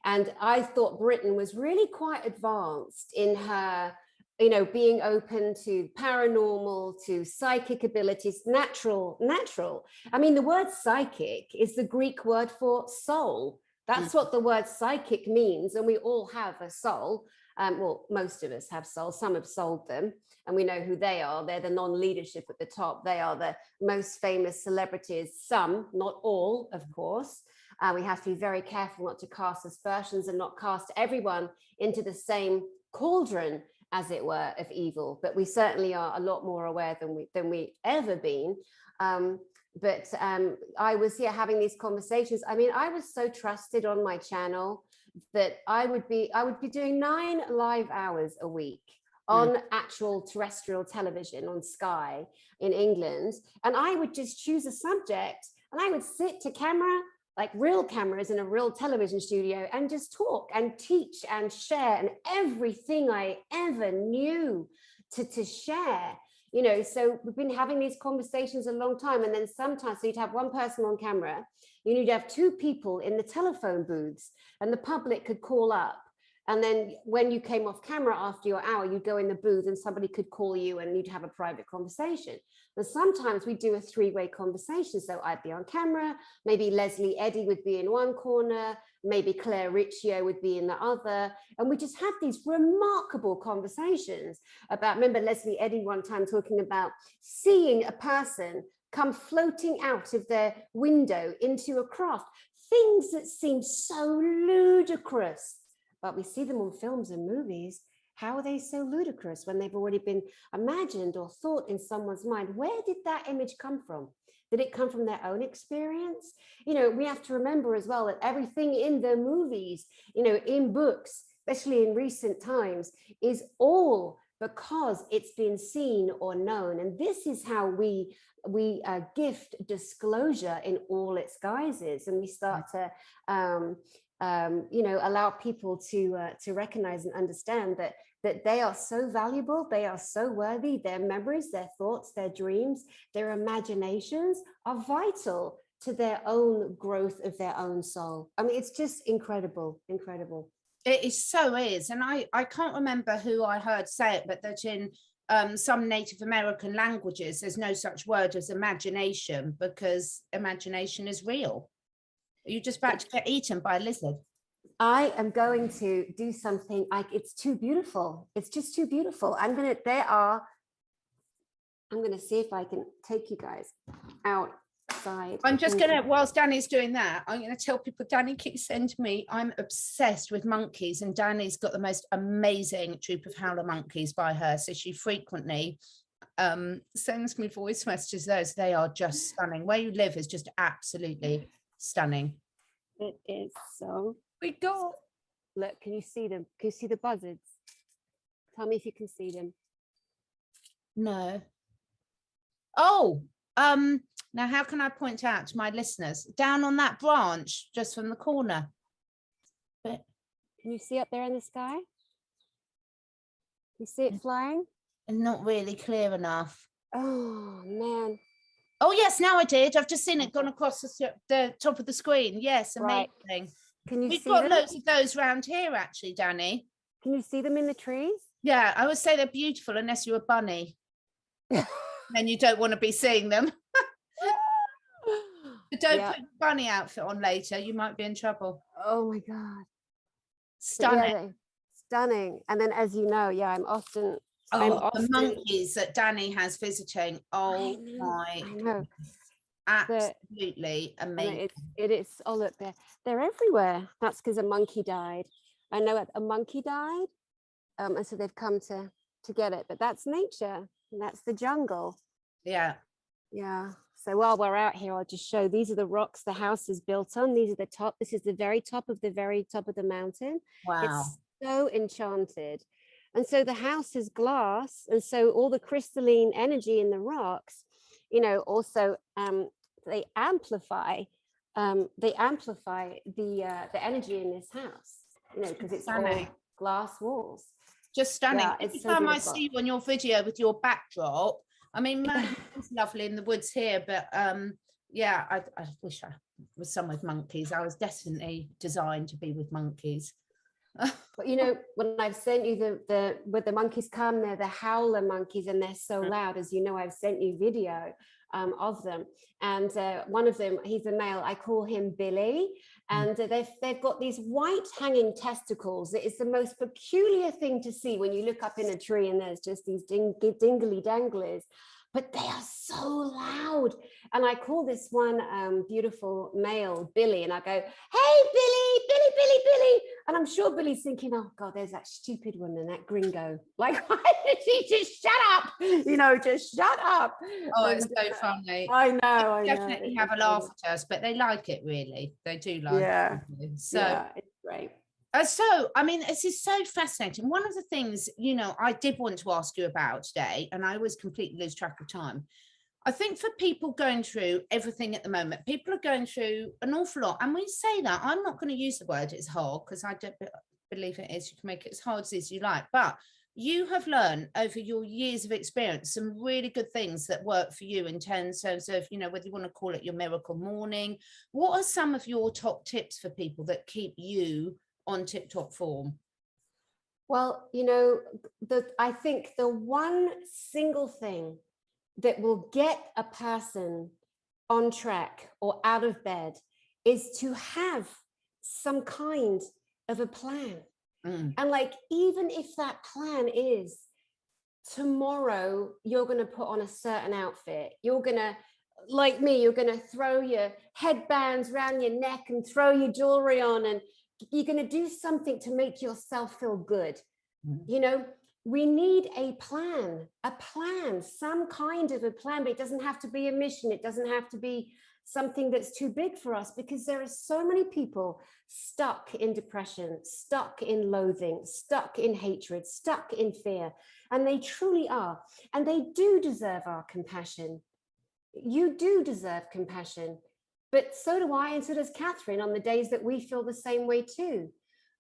And I thought Britain was really quite advanced in her, you know, being open to paranormal, to psychic abilities, natural. I mean, the word psychic is the Greek word for soul. That's what the word psychic means. And we all have a soul. Well, most of us have souls. Some have sold them. And we know who they are. They're the non-leadership at the top. They are the most famous celebrities. Some, not all, of course. We have to be very careful not to cast aspersions and not cast everyone into the same cauldron, as it were, of evil. But we certainly are a lot more aware than we ever been. But I was having these conversations. I mean, I was so trusted on my channel that I would be doing 9 live hours a week on actual terrestrial television on Sky in England. And I would just choose a subject and I would sit to camera, like real cameras in a real television studio, and just talk and teach and share, and everything I ever knew to share, you know. So we've been having these conversations a long time. And then sometimes, so you'd have one person on camera, you need to have 2 people in the telephone booths, and the public could call up. And then when you came off camera after your hour, you'd go in the booth and somebody could call you and you'd have a private conversation. And sometimes we do a 3-way conversation. So I'd be on camera, maybe Leslie Eddy would be in one corner, maybe Claire Riccio would be in the other. And we just have these remarkable conversations about, remember Leslie Eddy one time talking about seeing a person come floating out of their window into a craft, things that seem so ludicrous, but we see them on films and movies. How are they so ludicrous when they've already been imagined or thought in someone's mind? Where did that image come from? Did it come from their own experience? You know, we have to remember as well that everything in the movies, you know, in books, especially in recent times, is all because it's been seen or known. And this is how we gift disclosure in all its guises, and we start to you know, allow people to recognize and understand that they are so valuable, they are so worthy. Their memories, their thoughts, their dreams, their imaginations are vital to their own growth of their own soul. I mean, it's just incredible. It is. And I can't remember who I heard say it, but that in some Native American languages, there's no such word as imagination, because imagination is real. Are you just about to get eaten by a lizard? I am going to do something. It's too beautiful. It's just too beautiful. I'm going to see if I can take you guys outside. I'm just going to, whilst Dani's doing that, I'm going to tell people, Dani keeps sending me, I'm obsessed with monkeys, and Dani's got the most amazing troop of howler monkeys by her. So she frequently sends me voice messages. Those, they are just stunning. Where you live is just absolutely stunning. It is. So we got, look, can you see them? Can you see the buzzards? Tell me if you can see them. No. Oh, now how can I point out to my listeners? Down on that branch, just from the corner. But can you see up there in the sky? You see it flying? Not really clear enough. Oh Oh man. yes, now I did. I've just seen it gone across the top of the screen. Yes, amazing. Right. Can you We've see got them? loads of those around here, actually, Dani. Can you see them in the trees? Yeah, I would say they're beautiful unless you're a bunny. Then you don't want to be seeing them. But don't put a bunny outfit on later. You might be in trouble. Oh my God. Stunning. Yeah, stunning. And then, as you know, I'm often the monkeys that Dani has visiting. Oh my goodness. Absolutely amazing. It is. Oh look, they're everywhere. That's because a monkey died. I know a monkey died, and so they've come to get it. But that's nature, and that's the jungle. Yeah. So while we're out here, I'll just show, these are the rocks the house is built on. These are the top. This is the very top of the mountain. Wow. It's so enchanted. And so the house is glass, and so all the crystalline energy in the rocks, you know, also they amplify the energy in this house, you know, because it's all glass walls. Just stunning. Yeah, every so time beautiful. I see you on your video with your backdrop, I mean, it's lovely in the woods here, but yeah, I wish I was some with monkeys. I was definitely designed to be with monkeys. But you know, when I've sent you the when the monkeys come, they're the howler monkeys, and they're so loud. As you know, I've sent you video of them, and one of them, he's a male. I call him Billy, and they've got these white hanging testicles. It is the most peculiar thing to see when you look up in a tree and there's just these dingly danglers. But they are so loud. And I call this one beautiful male Billy, and I go, hey, Billy, Billy, Billy, Billy. And I'm sure Billy's thinking, oh God, there's that stupid one and that gringo. Like, why did she just shut up? You know, just shut up. Oh, it's so funny. I know. They definitely have a laugh at us, but they like it, really. They do like it. So yeah, it's great. So, I mean, this is so fascinating. One of the things, you know, I did want to ask you about today, and I always completely lose track of time. I think for people going through everything at the moment, people are going through an awful lot. And we say that, I'm not going to use the word it's hard, because I don't believe it is. You can make it as hard as you like. But you have learned over your years of experience some really good things that work for you in terms of, you know, whether you want to call it your miracle morning. What are some of your top tips for people that keep you on tip-top form? Well, you know, I think the one single thing that will get a person on track or out of bed is to have some kind of a plan. And like, even if that plan is tomorrow, you're going to put on a certain outfit, you're going to, like me, you're going to throw your headbands around your neck and throw your jewelry on, and you're going to do something to make yourself feel good. You know, we need a plan, some kind of a plan, but it doesn't have to be a mission. It doesn't have to be something that's too big for us, because there are so many people stuck in depression, stuck in loathing, stuck in hatred, stuck in fear, and they truly are. And they do deserve our compassion. You do deserve compassion. But so do I, and so does Catherine, on the days that we feel the same way too.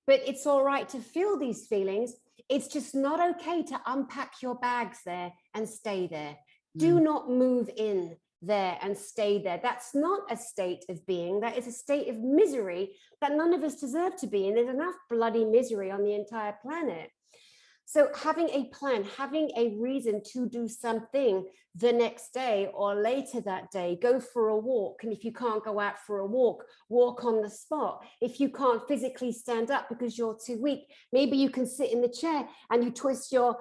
But it's all right to feel these feelings. It's just not okay to unpack your bags there and stay there. Do not move in there and stay there. That's not a state of being. That is a state of misery that none of us deserve to be in. There's enough bloody misery on the entire planet. So having a plan, having a reason to do something the next day or later that day, go for a walk. And if you can't go out for a walk, walk on the spot. If you can't physically stand up because you're too weak, maybe you can sit in the chair and you twist your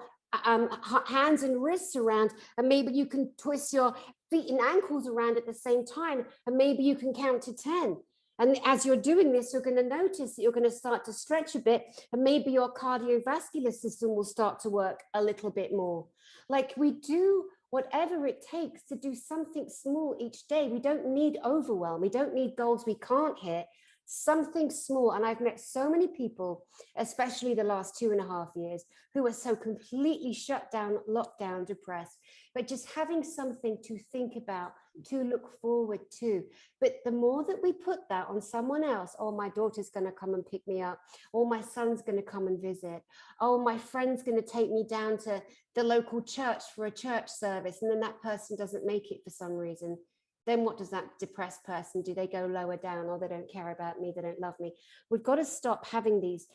hands and wrists around, and maybe you can twist your feet and ankles around at the same time, and maybe you can count to 10. And as you're doing this, you're going to notice that you're going to start to stretch a bit, and maybe your cardiovascular system will start to work a little bit more. Like, we do whatever it takes to do something small each day. We don't need overwhelm. We don't need goals we can't hit. Something small. And I've met so many people, especially the last 2.5 years, who are so completely shut down, locked down, depressed, but just having something to think about, to look forward to. But the more that we put that on someone else, oh, my daughter's going to come and pick me up, or my son's going to come and visit, oh, my friend's going to take me down to the local church for a church service, and then that person doesn't make it for some reason, then what does that depressed person do? They go lower down, or they don't care about me, they don't love me. We've got to stop having these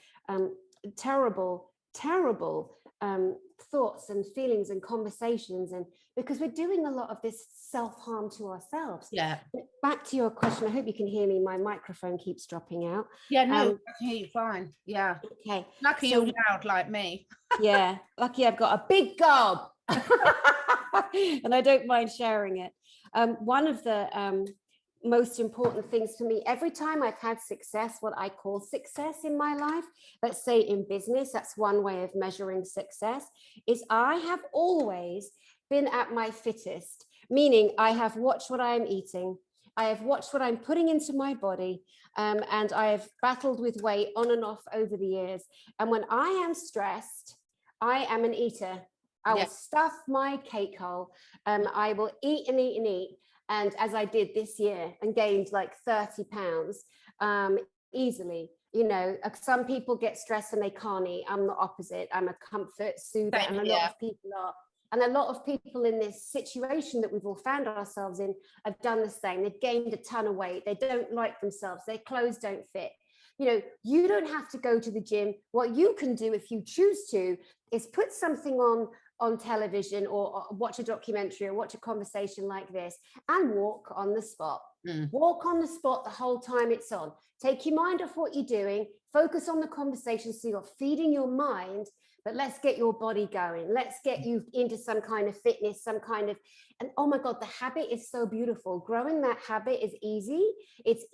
terrible thoughts and feelings and conversations, and because we're doing a lot of this self-harm to ourselves. Yeah. But back to your question, I hope you can hear me. My microphone keeps dropping out. Yeah, no, I can hear you fine. Yeah. Okay. Lucky you're loud like me. Yeah, lucky I've got a big gob. And I don't mind sharing it. One of the most important things for me, every time I've had success, what I call success in my life, let's say in business, that's one way of measuring success, is I have always been at my fittest, meaning I have watched what I'm eating, I have watched what I'm putting into my body, and I have battled with weight on and off over the years. And when I am stressed, I am an eater. I will stuff my cake hole. I will eat and eat and eat. And as I did this year, and gained like 30 pounds easily. You know, some people get stressed and they can't eat. I'm the opposite. I'm a comfort soother, and a lot of people are. And a lot of people in this situation that we've all found ourselves in have done the same. They've gained a ton of weight. They don't like themselves. Their clothes don't fit. You know, you don't have to go to the gym. What you can do if you choose to is put something on television, or watch a documentary, or watch a conversation like this, and walk on the spot. Walk on the spot the whole time it's on. Take your mind off what you're doing. Focus on the conversation, so you're feeding your mind. But let's get your body going. Let's get you into some kind of fitness, some kind of, and oh my God, the habit is so beautiful. Growing that habit is easy. It's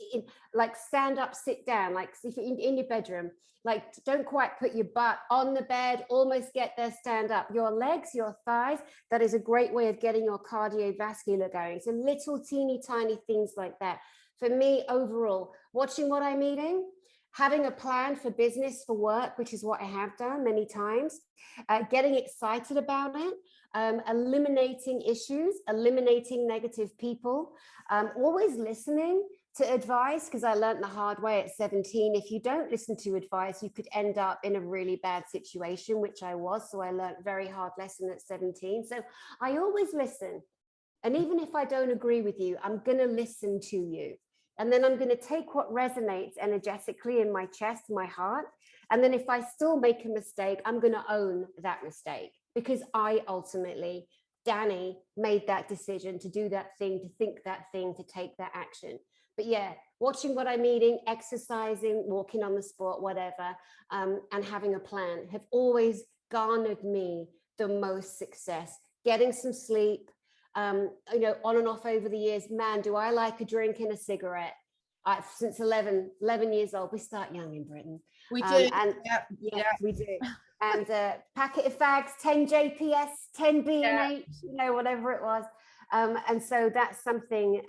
like stand up, sit down, like if you're in your bedroom, like don't quite put your butt on the bed, almost get there, stand up. Your legs, your thighs, that is a great way of getting your cardiovascular going. So little teeny tiny things like that. For me, overall, watching what I'm eating, having a plan for business, for work, which is what I have done many times, getting excited about it, eliminating issues, eliminating negative people, always listening to advice, because I learned the hard way at 17. If you don't listen to advice, you could end up in a really bad situation, which I was. So I learned a very hard lesson at 17. So I always listen. And even if I don't agree with you, I'm going to listen to you. And then I'm going to take what resonates energetically in my chest, my heart. And then if I still make a mistake, I'm going to own that mistake, because I ultimately, Dani, made that decision to do that thing, to think that thing, to take that action. But yeah, watching what I'm eating, exercising, walking on the spot, whatever, and having a plan have always garnered me the most success. Getting some sleep, you know, on and off over the years. Man, do I like a drink and a cigarette. Since 11 years old. We start young in Britain. We do. And we do. And packet of fags, 10 JPS, 10 B&H, you know, whatever it was. And so that's something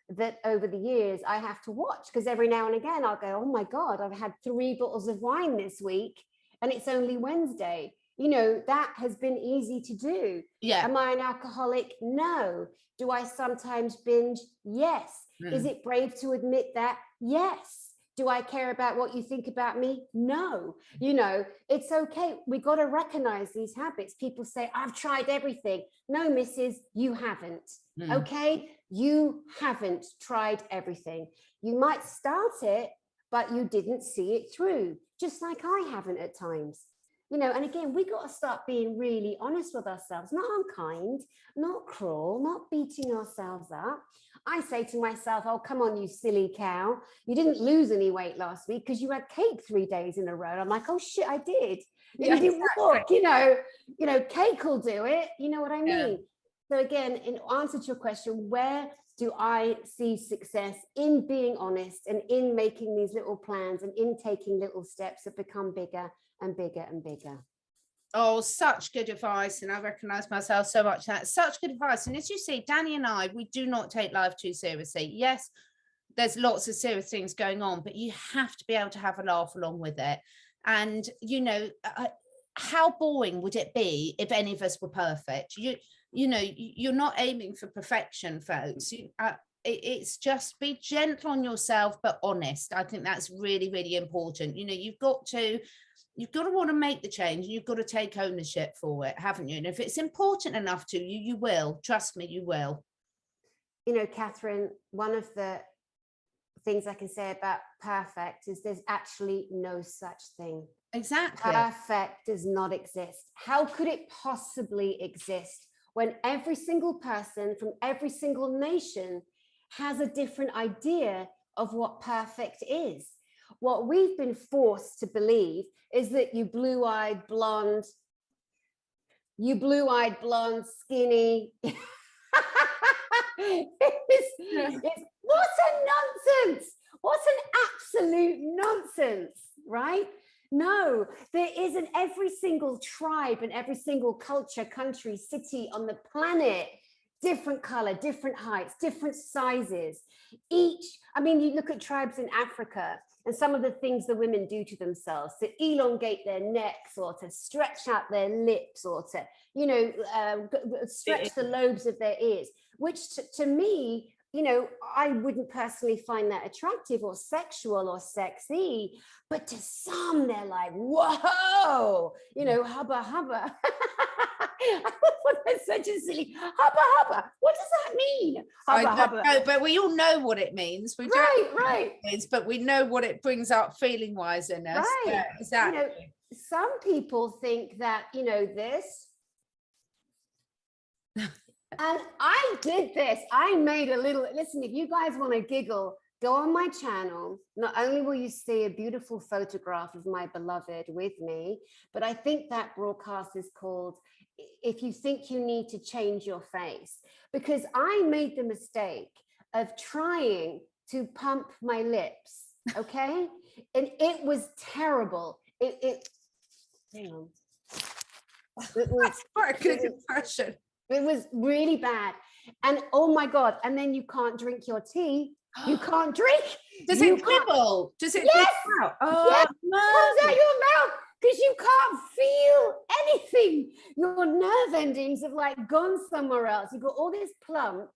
that over the years I have to watch, because every now and again I'll go, oh my God, I've had 3 bottles of wine this week and it's only Wednesday. You know, that has been easy to do. Am I an alcoholic? No. Do I sometimes binge? Yes. Is it brave to admit that? Yes. Do I care about what you think about me? No. You know, it's okay. We got to recognize these habits. People say, I've tried everything. No, missus, you haven't. Okay? You haven't tried everything. You might start it, but you didn't see it through, just like I haven't at times. You know, and again, we got to start being really honest with ourselves, not unkind, not cruel, not beating ourselves up. I say to myself, oh, come on, you silly cow. You didn't lose any weight last week because you had cake 3 days in a row. I'm like, oh shit, I did. You didn't walk, you know, cake will do it. You know what I mean? So again, in answer to your question, where do I see success? In being honest and in making these little plans and in taking little steps that become bigger and bigger and bigger. Oh, such good advice. And I recognize myself so much. That's such good advice. And as you see, Dani and I, we do not take life too seriously. Yes, there's lots of serious things going on, but you have to be able to have a laugh along with it. And, you know, how boring would it be if any of us were perfect? You know, you're not aiming for perfection, folks. It's just be gentle on yourself, but honest. I think that's really, really important. You know, you've got to want to make the change. You've got to take ownership for it, haven't you? And if it's important enough to you, you will. Trust me, you will. You know, Catherine, one of the things I can say about perfect is there's actually no such thing. Exactly. Perfect does not exist. How could it possibly exist when every single person from every single nation has a different idea of what perfect is? What we've been forced to believe is that you blue-eyed blonde, skinny. What a nonsense. What an absolute nonsense, right? No, there isn't. Every single tribe and every single culture, country, city on the planet, different color, different heights, different sizes. I mean, you look at tribes in Africa, and some of the things the women do to themselves to elongate their necks or to stretch out their lips or to, you know, stretch the lobes of their ears, which to me, you know, I wouldn't personally find that attractive or sexual or sexy, but to some, they're like, whoa, you know, hubba, hubba. That's such a silly hubba, hubba. What does that mean? Hubba, hubba. No, but we all know what it means. We don't know what it means, but we know what it brings up feeling wise in us. Right. Yeah, exactly. You know, some people think that, you know, this. And I did this. I made a little, listen, if you guys want to giggle, go on my channel. Not only will you see a beautiful photograph of my beloved with me, but I think that broadcast is called If You Think You Need to Change Your Face, because I made the mistake of trying to pump my lips, okay? And it was terrible. Hang on. That's quite a good impression. It was really bad. And oh my God. And then you can't drink your tea. You can't drink. Does it dribble? Does it yes, dribble out? Oh, yes, no. it comes out your mouth because you can't feel anything. Your nerve endings have like gone somewhere else. You've got all this plump,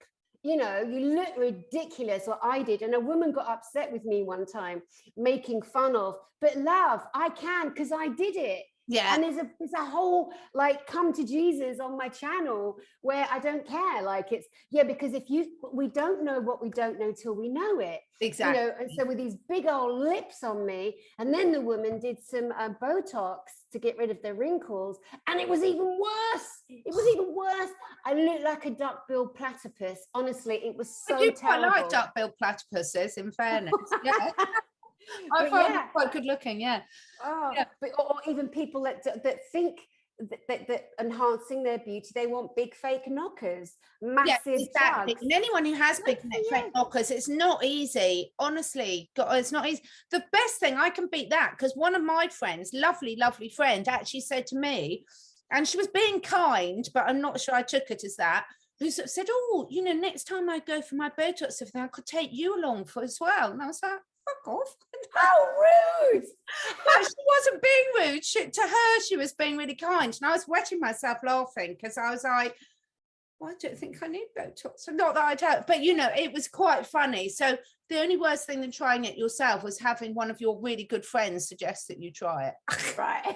you know, you look ridiculous, or I did. And a woman got upset with me one time, making fun of, but love, I can because I did it. Yeah. And there's a whole like come to Jesus on my channel where I don't care. Like it's, yeah, because we don't know what we don't know till we know it. Exactly. You know, and so with these big old lips on me, and then the woman did some Botox to get rid of the wrinkles, and it was even worse. It was even worse. I looked like a duck-billed platypus. Honestly, it was so terrible. I like duck-billed platypuses, in fairness. Yeah. I find them quite good looking, yeah. Oh, yeah. But, or even people that think that enhancing their beauty, they want big fake knockers, massive exactly. jugs. And anyone who has big fake knockers, it's not easy. Honestly, God, it's not easy. The best thing, I can beat that, because one of my friends, lovely friend, actually said to me, and she was being kind, but I'm not sure I took it as that, who sort of said, oh, you know, next time I go for my Botox, I could take you along for as well. And I was like, fuck off. How rude. But she wasn't being rude. To her, she was being really kind. And I was wetting myself laughing because I was like, well, I don't think I need Botox. Not that I don't, but you know, it was quite funny. So the only worst thing than trying it yourself was having one of your really good friends suggest that you try it. Right.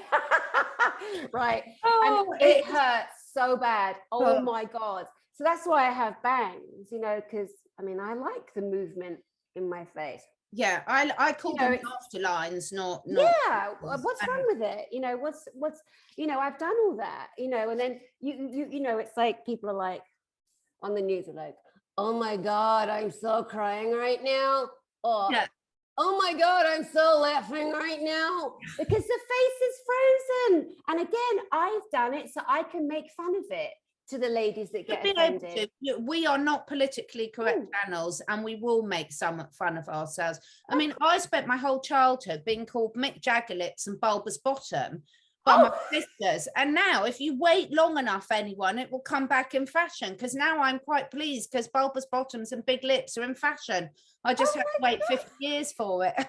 Right. Oh, and it hurts so bad. Oh my God. So that's why I have bangs, you know, because I mean, I like the movement in my face. Yeah, I call them after lines, not yeah. What's wrong with it? You know, what's you know, I've done all that, you know, and then you know, it's like people are like on the news are like, oh my God, I'm so crying right now. Or oh my God, I'm so laughing right now, because the face is frozen. And again, I've done it so I can make fun of it to the ladies that get offended. We are not politically correct channels, and we will make some fun of ourselves. I mean, I spent my whole childhood being called Mick Jagger lips and bulbous bottom by my sisters, and now if you wait long enough, anyone, it will come back in fashion, because now I'm quite pleased because bulbous bottoms and big lips are in fashion. I just have to wait 50 years for it.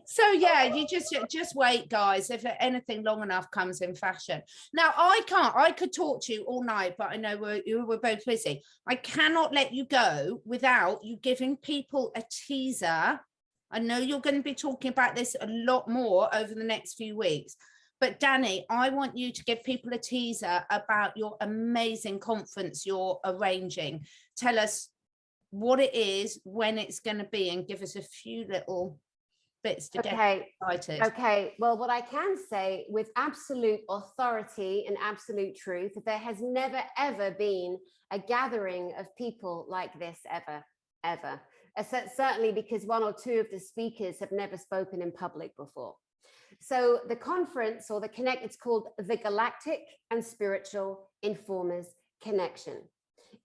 So yeah, you just wait, guys. If anything long enough comes in fashion. Now I could talk to you all night, but I know we're both busy. I cannot let you go without you giving people a teaser. I know you're going to be talking about this a lot more over the next few weeks, but Dani, I want you to give people a teaser about your amazing conference you're arranging. Tell us what it is, when it's going to be, and give us a few little bits to get excited. Okay, well, what I can say with absolute authority and absolute truth, there has never ever been a gathering of people like this ever. Certainly because one or two of the speakers have never spoken in public before. So the conference, or the Connect, it's called the Galactic and Spiritual Informers Connection.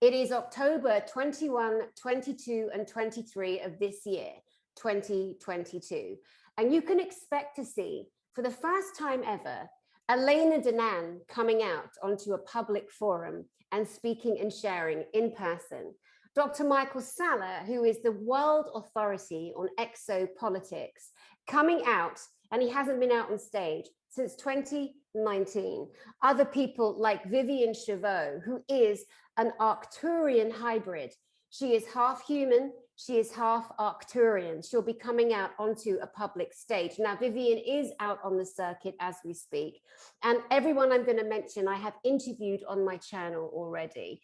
It is October 21, 22 and 23 of this year, 2022. And you can expect to see, for the first time ever, Elena Danan coming out onto a public forum and speaking and sharing in person. Dr. Michael Salla, who is the world authority on exopolitics, coming out, and he hasn't been out on stage since 2019. Other people like Vivienne Chauveau, who is an Arcturian hybrid. She is half human, she is half Arcturian. She'll be coming out onto a public stage. Now, Vivienne is out on the circuit as we speak. And everyone I'm going to mention, I have interviewed on my channel already.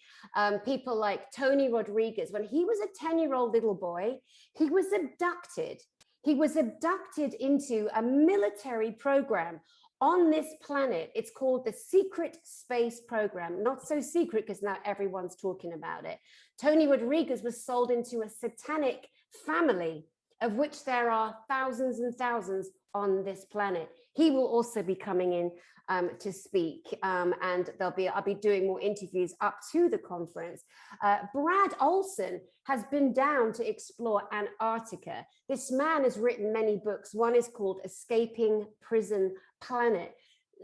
People like Tony Rodriguez. When he was a 10-year-old little boy, he was abducted. He was abducted into a military program on this planet. It's called the Secret Space Program. Not so secret because now everyone's talking about it. Tony Rodriguez was sold into a satanic family, of which there are thousands and thousands on this planet. He will also be coming in to speak, and I'll be doing more interviews up to the conference. Brad Olson has been down to explore Antarctica. This man has written many books. One is called Escaping Prison Planet.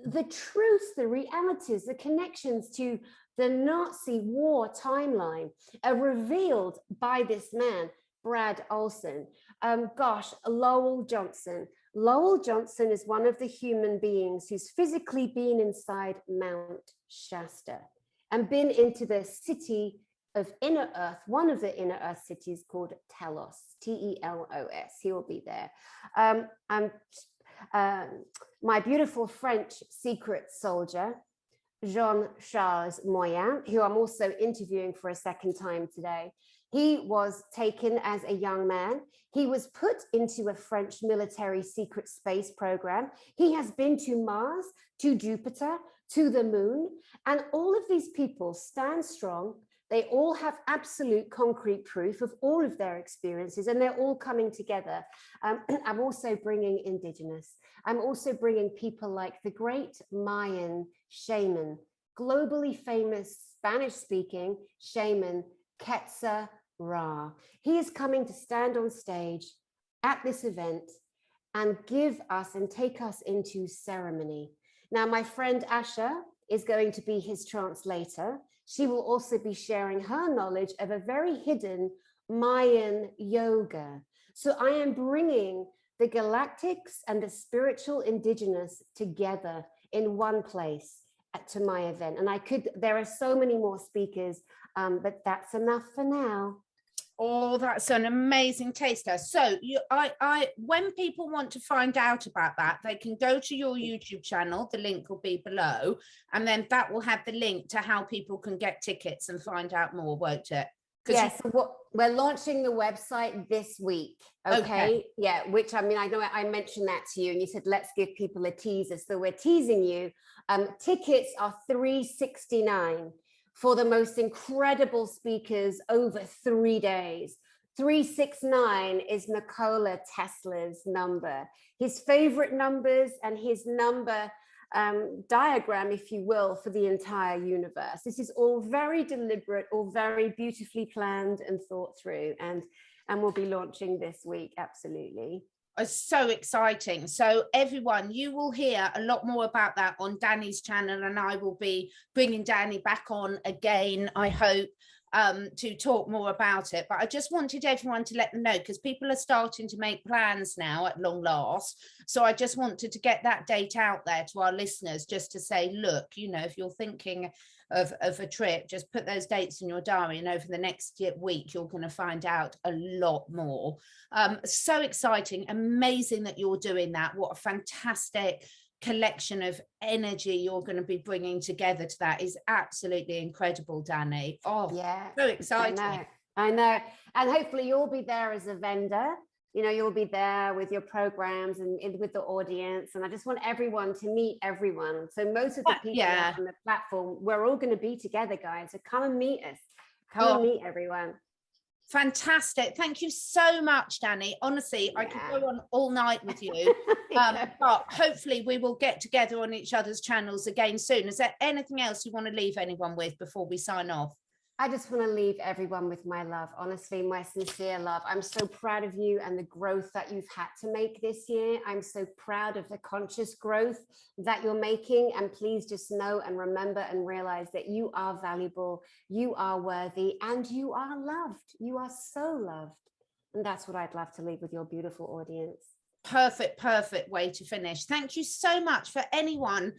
The truth, the realities, the connections to the Nazi war timeline are revealed by this man, Brad Olson. Lowell Johnson. Lowell Johnson is one of the human beings who's physically been inside Mount Shasta and been into the city of Inner Earth, one of the Inner Earth cities called Telos, T-E-L-O-S. He will be there. My beautiful French secret soldier, Jean-Charles Moyen, who I'm also interviewing for a second time today. He was taken as a young man. He was put into a French military secret space program. He has been to Mars, to Jupiter, to the moon, and all of these people stand strong. They all have absolute concrete proof of all of their experiences, and they're all coming together. I'm also bringing indigenous. I'm also bringing people like the great Mayan shaman, globally famous Spanish-speaking shaman, Quetzal Ra. He is coming to stand on stage at this event and give us and take us into ceremony. Now, my friend Asha is going to be his translator. She will also be sharing her knowledge of a very hidden Mayan yoga. So I am bringing the galactics and the spiritual indigenous together in one place to my event. And there are so many more speakers, but that's enough for now. Oh, that's an amazing taster. So when people want to find out about that, they can go to your YouTube channel. The link will be below, and then that will have the link to how people can get tickets and find out more, won't it? Yes, we're launching the website this week. Okay. Yeah, which I know I mentioned that to you and you said, let's give people a teaser. So we're teasing you. Tickets are $369 for the most incredible speakers over 3 days. 369 is Nikola Tesla's number. His favorite numbers and his number diagram, if you will, for the entire universe. This is all very deliberate, all very beautifully planned and thought through, and we'll be launching this week. Absolutely. It's so exciting. So everyone, you will hear a lot more about that on Dani's channel, and I will be bringing Dani back on again, I hope, to talk more about it. But I just wanted everyone to let them know, because people are starting to make plans now at long last. So I just wanted to get that date out there to our listeners, just to say, look, if you're thinking of a trip, just put those dates in your diary, and over the next week you're going to find out a lot more. So exciting, amazing that you're doing that. What a fantastic collection of energy you're going to be bringing together to that. Is absolutely incredible, Dani. Oh yeah, so exciting. I know. And hopefully you'll be there as a vendor. You'll be there with your programs and with the audience. And I just want everyone to meet everyone. So most of the people on the platform, we're all going to be together, guys. So come and meet us. Come and meet everyone. Fantastic. Thank you so much, Dani. Honestly, I could go on all night with you. But hopefully we will get together on each other's channels again soon. Is there anything else you want to leave anyone with before we sign off? I just want to leave everyone with my love, honestly, my sincere love. I'm so proud of you and the growth that you've had to make this year. I'm so proud of the conscious growth that you're making. And please just know and remember and realize that you are valuable, you are worthy, and you are loved. You are so loved. And that's what I'd love to leave with your beautiful audience. Perfect way to finish. Thank you so much for anyone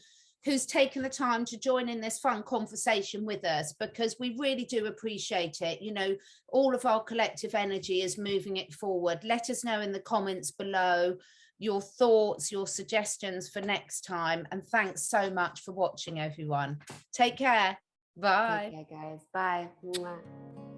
who's taken the time to join in this fun conversation with us, because we really do appreciate it. You know, all of our collective energy is moving it forward. Let us know in the comments below your thoughts, your suggestions for next time. And thanks so much for watching, everyone. Take care. Bye. Take care, guys. Bye. Mwah.